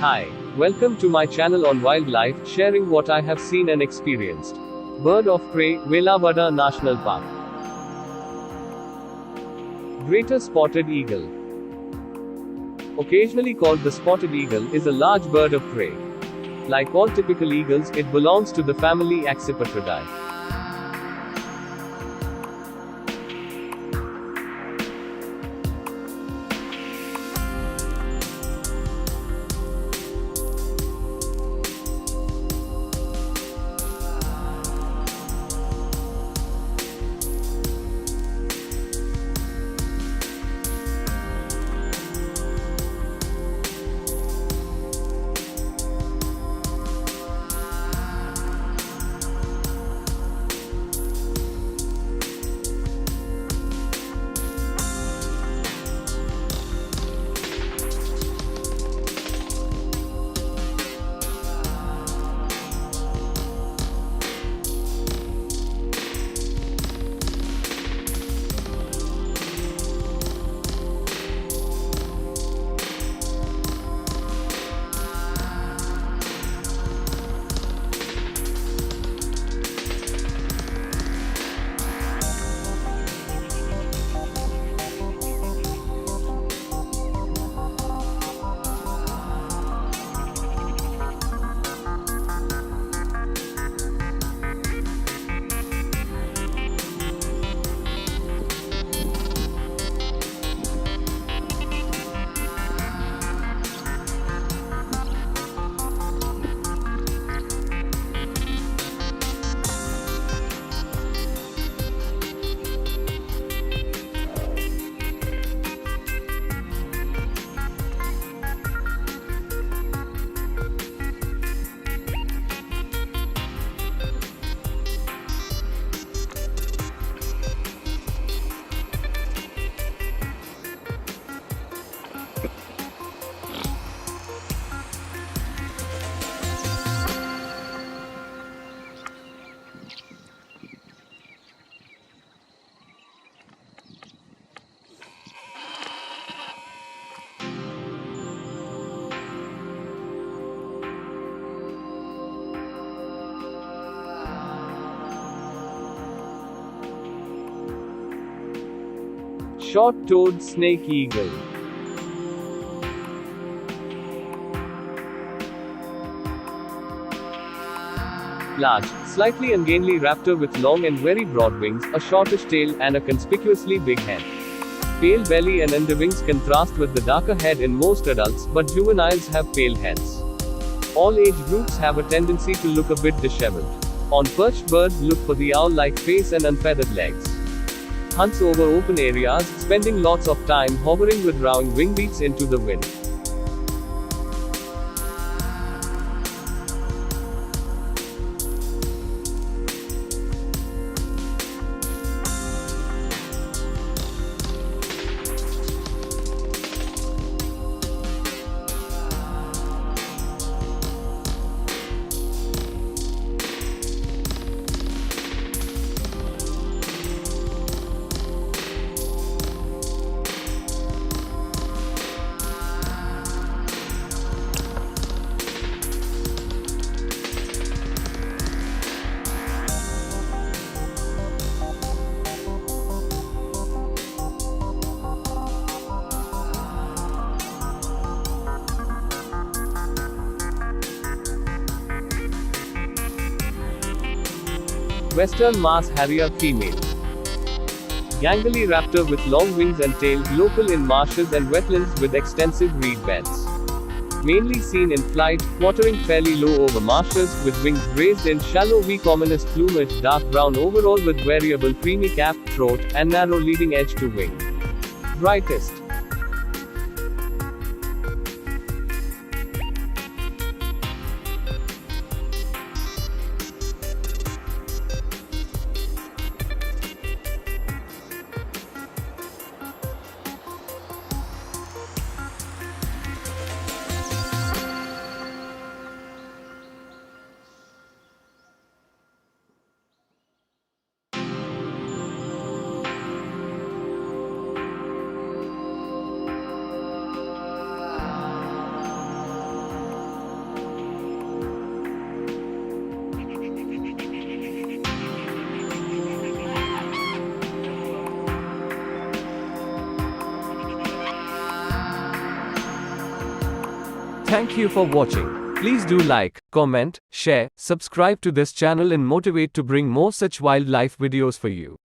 Hi, welcome to my channel on wildlife, sharing what I have seen and experienced. Bird of prey, Velavadar National Park. Greater spotted eagle. Occasionally called the spotted eagle, is a large bird of prey. Like all typical eagles, it belongs to the family Accipitridae. Short-toed snake eagle. Large, slightly ungainly raptor with long and very broad wings, a shortish tail, and a conspicuously big head. Pale belly and underwings contrast with the darker head in most adults, but juveniles have pale heads. All age groups have a tendency to look a bit disheveled. On perched birds, look for the owl-like face and unfeathered legs. Hunts over open areas, spending lots of time hovering with rowing wingbeats into the wind. Western Marsh Harrier female. Gangly raptor with long wings and tail, local in marshes and wetlands with extensive reed beds. Mainly seen in flight, quartering fairly low over marshes, with wings raised in shallow V. Commonest plumage dark brown overall with variable creamy cap, throat, and narrow leading edge to wing. Brightest. Thank you for watching. Please do like, comment, share, subscribe to this channel and motivate to bring more such wildlife videos for you.